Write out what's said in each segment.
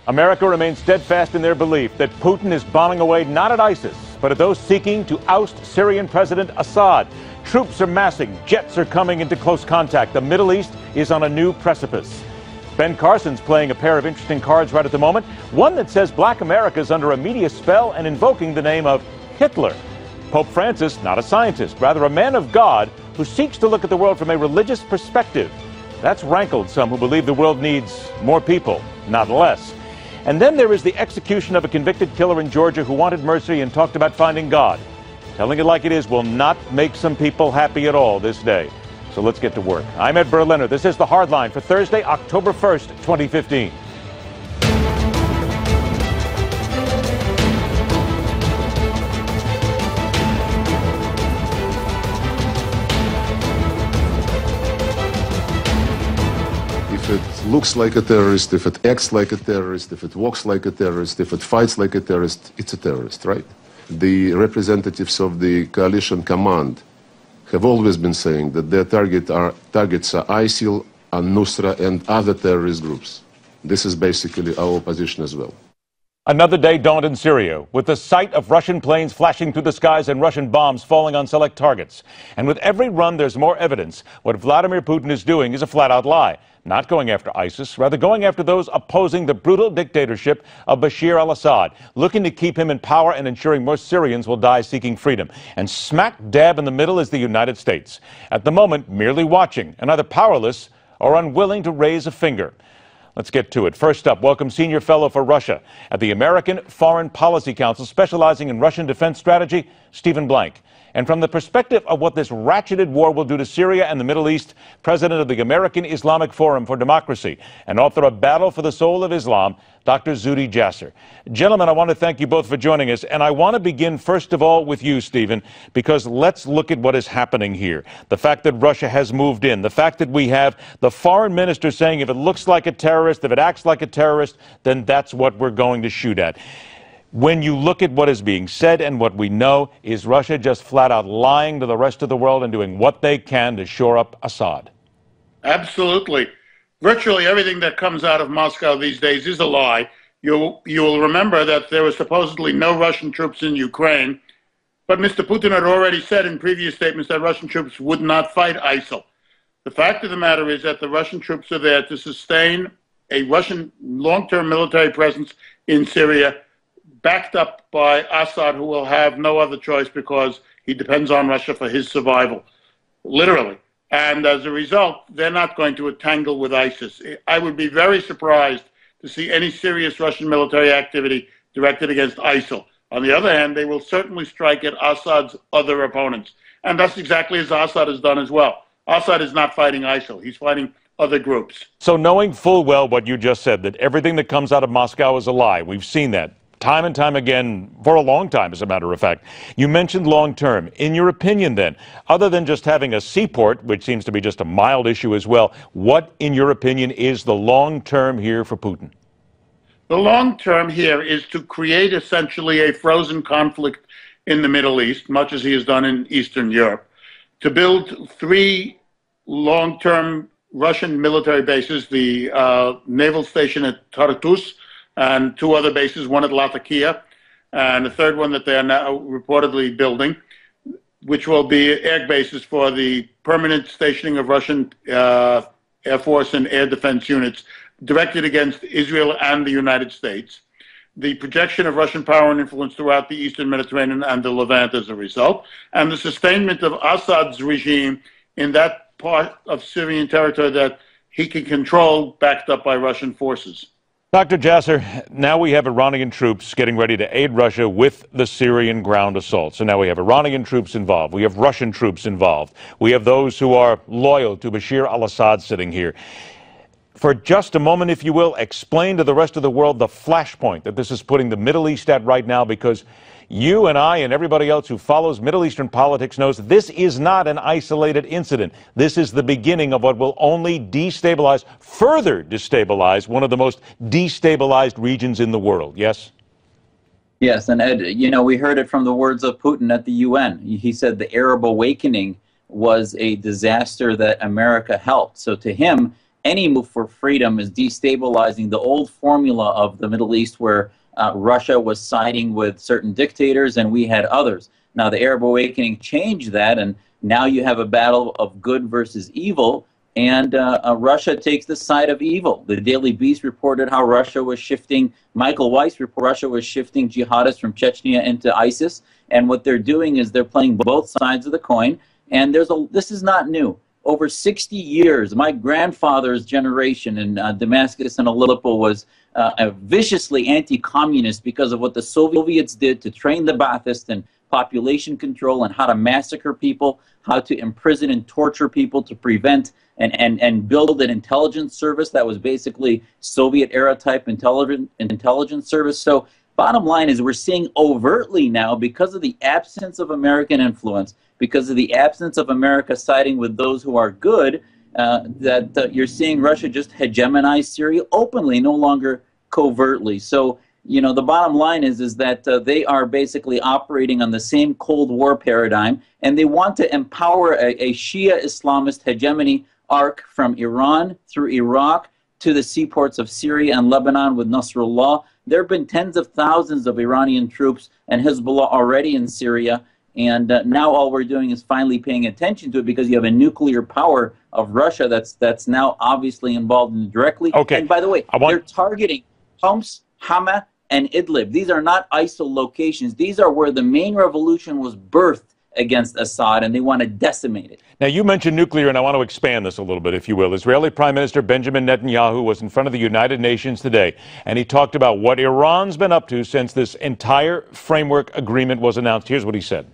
America remains steadfast in their belief that Putin is bombing away not at ISIS, but at those seeking to oust Syrian President Assad. Troops are massing, jets are coming into close contact. The Middle East is on a new precipice. Ben Carson's playing a pair of interesting cards right at the moment. One that says Black America is under a media spell and invoking the name of Hitler. Pope Francis, not a scientist, rather a man of God who seeks to look at the world from a religious perspective. That's rankled some who believe the world needs more people, not less. And then there is the execution of a convicted killer in Georgia who wanted mercy and talked about finding God. Telling it like it is will not make some people happy at all this day. So let's get to work. I'm Ed Berliner. This is The Hardline for Thursday, October 1st, 2015. If it looks like a terrorist, if it acts like a terrorist, if it walks like a terrorist, if it fights like a terrorist, it's a terrorist, right? The representatives of the coalition command have always been saying that their targets are ISIL, al-Nusra, and other terrorist groups. This is basically our position as well. Another day dawned in Syria, with the sight of Russian planes flashing through the skies and Russian bombs falling on select targets. And with every run, there's more evidence. What Vladimir Putin is doing is a flat-out lie. Not going after ISIS, rather going after those opposing the brutal dictatorship of Bashar al-Assad, looking to keep him in power and ensuring more Syrians will die seeking freedom. And smack dab in the middle is the United States. At the moment, merely watching and either powerless or unwilling to raise a finger. Let's get to it. First up, welcome Senior Fellow for Russia at the American Foreign Policy Council, specializing in Russian defense strategy, Stephen Blank. And from the perspective of what this ratcheted war will do to Syria and the Middle East, President of the American Islamic Forum for Democracy and author of Battle for the Soul of Islam, Dr. Zuhdi Jasser. Gentlemen, I want to thank you both for joining us. And I want to begin, first of all, with you, Stephen, because let's look at what is happening here. The fact that Russia has moved in, the fact that we have the foreign minister saying if it looks like a terrorist, if it acts like a terrorist, then that's what we're going to shoot at. When you look at what is being said and what we know, is Russia just flat out lying to the rest of the world and doing what they can to shore up Assad? Absolutely. Virtually everything that comes out of Moscow these days is a lie. You will remember that there were supposedly no Russian troops in Ukraine, but Mr. Putin had already said in previous statements that Russian troops would not fight ISIL. The fact of the matter is that the Russian troops are there to sustain a Russian long-term military presence in Syria, backed up by Assad, who will have no other choice because he depends on Russia for his survival, literally. And as a result, they're not going to tangle with ISIS. I would be very surprised to see any serious Russian military activity directed against ISIL. On the other hand, they will certainly strike at Assad's other opponents. And that's exactly as Assad has done as well. Assad is not fighting ISIL. He's fighting other groups. So knowing full well what you just said, that everything that comes out of Moscow is a lie, we've seen that time and time again, for a long time, as a matter of fact. You mentioned long-term. In your opinion, then, other than just having a seaport, which seems to be just a mild issue as well, what, in your opinion, is the long-term here for Putin? The long-term here is to create essentially a frozen conflict in the Middle East, much as he has done in Eastern Europe, to build three long-term Russian military bases, the naval station at Tartus, and two other bases, one at Latakia, and a third one that they are now reportedly building, which will be air bases for the permanent stationing of Russian Air Force and air defense units directed against Israel and the United States. The projection of Russian power and influence throughout the Eastern Mediterranean and the Levant as a result, and the sustainment of Assad's regime in that part of Syrian territory that he can control, backed up by Russian forces. Dr. Jasser, now we have Iranian troops getting ready to aid Russia with the Syrian ground assault. So now we have Iranian troops involved. We have Russian troops involved. We have those who are loyal to Bashar al-Assad sitting here. For just a moment, if you will, explain to the rest of the world the flashpoint that this is putting the Middle East at right now, because you and I and everybody else who follows Middle Eastern politics knows this is not an isolated incident. This is the beginning of what will only destabilize, further destabilize, one of the most destabilized regions in the world. Yes? Yes, and Ed, you know, we heard it from the words of Putin at the UN. He said the Arab awakening was a disaster that America helped. So to him, any move for freedom is destabilizing the old formula of the Middle East, where Russia was siding with certain dictators and we had others. Now, the Arab awakening changed that, and now you have a battle of good versus evil, and Russia takes the side of evil. The Daily Beast reported how Russia was shifting, Michael Weiss reported Russia was shifting jihadists from Chechnya into ISIS, and what they're doing is they're playing both sides of the coin, and this is not new. Over 60 years, my grandfather's generation in Damascus and Aleppo was viciously anti-communist because of what the Soviets did to train the Baathists in population control and how to massacre people, how to imprison and torture people to prevent and build an intelligence service that was basically Soviet-era type intelligence service. So bottom line is we're seeing overtly now, because of the absence of American influence, because of the absence of America siding with those who are good, that you're seeing Russia just hegemonize Syria openly, no longer covertly. So, you know, the bottom line is that they are basically operating on the same Cold War paradigm, and they want to empower a Shia Islamist hegemony arc from Iran through Iraq to the seaports of Syria and Lebanon with Nasrallah. There have been tens of thousands of Iranian troops and Hezbollah already in Syria, and now all we're doing is finally paying attention to it because you have a nuclear power of Russia that's now obviously involved in it directly. Okay. And by the way, they're targeting Homs, Hama, and Idlib. These are not ISIL locations. These are where the main revolution was birthed against Assad, and they want to decimate it. Now, you mentioned nuclear, and I want to expand this a little bit, if you will. Israeli Prime Minister Benjamin Netanyahu was in front of the United Nations today, and he talked about what Iran's been up to since this entire framework agreement was announced. Here's what he said.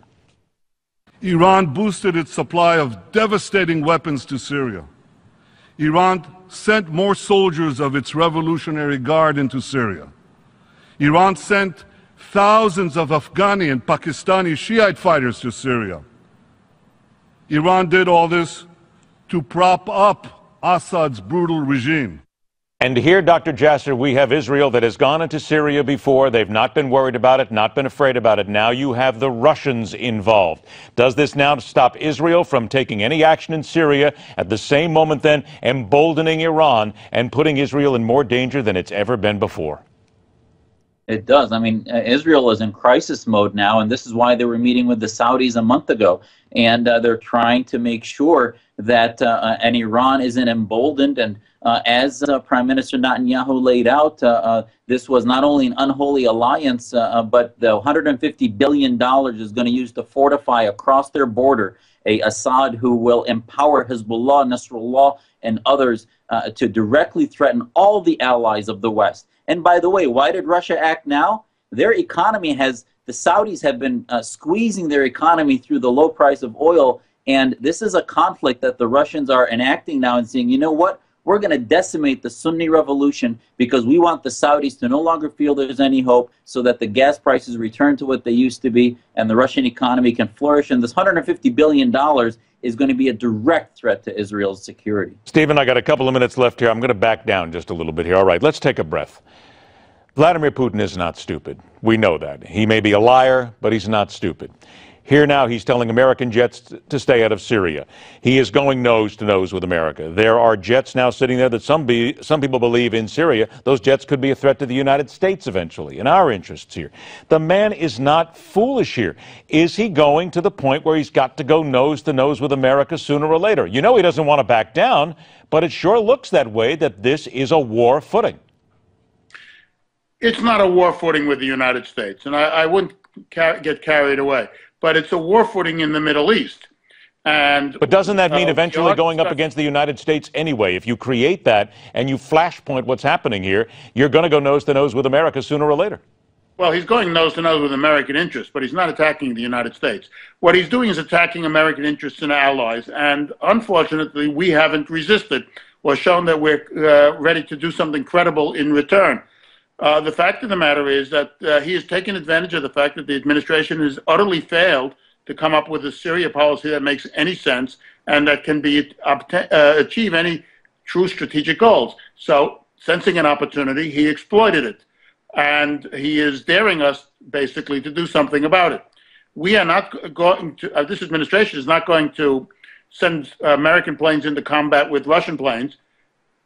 Iran boosted its supply of devastating weapons to Syria. Iran sent more soldiers of its Revolutionary Guard into Syria. Iran sent thousands of Afghani and Pakistani Shiite fighters to Syria. Iran did all this to prop up Assad's brutal regime. And here, Dr. Jasser, we have Israel that has gone into Syria before. They've not been worried about it, not been afraid about it. Now you have the Russians involved. Does this now stop Israel from taking any action in Syria, at the same moment then emboldening Iran and putting Israel in more danger than it's ever been before? It does. I mean, Israel is in crisis mode now, and this is why they were meeting with the Saudis a month ago. And they're trying to make sure that and Iran isn't emboldened. And as Prime Minister Netanyahu laid out, this was not only an unholy alliance, but the $150 billion is going to use to fortify across their border a Assad who will empower Hezbollah, Nasrallah, and others to directly threaten all the allies of the West. And by the way, why did Russia act now? Their economy the Saudis have been squeezing their economy through the low price of oil, and this is a conflict that the Russians are enacting now and saying, you know what, we're going to decimate the Sunni revolution because we want the Saudis to no longer feel there's any hope, so that the gas prices return to what they used to be and the Russian economy can flourish. And this $150 billion is going to be a direct threat to Israel's security. Stephen, I got a couple of minutes left here. I'm going to back down just a little bit here. All right, let's take a breath. Vladimir Putin is not stupid. We know that. He may be a liar, but he's not stupid. Here now, he's telling American jets to stay out of Syria. He is going nose to nose with America. There are jets now sitting there that some people believe in Syria. Those jets could be a threat to the United States eventually, and our interests here. The man is not foolish here. Is he going to the point where he's got to go nose to nose with America sooner or later? You know he doesn't want to back down, but it sure looks that way, that this is a war footing. It's not a war footing with the United States, and I wouldn't get carried away. But it's a war footing in the Middle East. But doesn't that mean eventually going up against the United States anyway? If you create that and you flashpoint what's happening here, you're going to go nose to nose with America sooner or later. Well, he's going nose to nose with American interests, but he's not attacking the United States. What he's doing is attacking American interests and allies, and unfortunately, we haven't resisted or shown that we're ready to do something credible in return. The fact of the matter is that he has taken advantage of the fact that the administration has utterly failed to come up with a Syria policy that makes any sense and that can achieve any true strategic goals. So, sensing an opportunity, he exploited it. And he is daring us, basically, to do something about it. We are not going to, this administration is not going to send American planes into combat with Russian planes.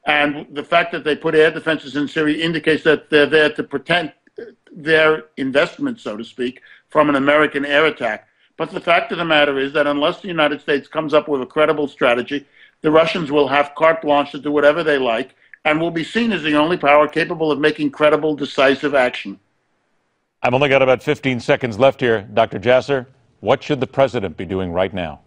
And the fact that they put air defenses in Syria indicates that they're there to protect their investment, so to speak, from an American air attack. But the fact of the matter is that unless the United States comes up with a credible strategy, the Russians will have carte blanche to do whatever they like and will be seen as the only power capable of making credible, decisive action. I've only got about 15 seconds left here. Dr. Jasser, what should the president be doing right now?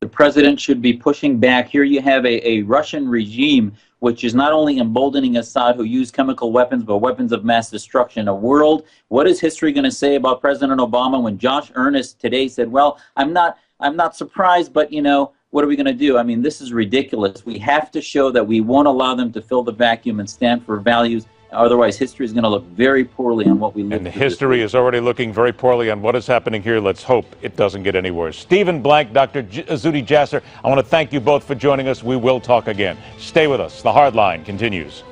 The president should be pushing back. Here you have a Russian regime which is not only emboldening Assad, who used chemical weapons, but weapons of mass destruction. What is history going to say about President Obama when Josh Earnest today said, well, I'm not surprised, but, you know, what are we going to do? I mean, this is ridiculous. We have to show that we won't allow them to fill the vacuum and stand for values. Otherwise, history is going to look very poorly on what we live. And history is already looking very poorly on what is happening here. Let's hope it doesn't get any worse. Stephen Blank, Dr. Zuhdi Jasser, I want to thank you both for joining us. We will talk again. Stay with us. The Hard Line continues.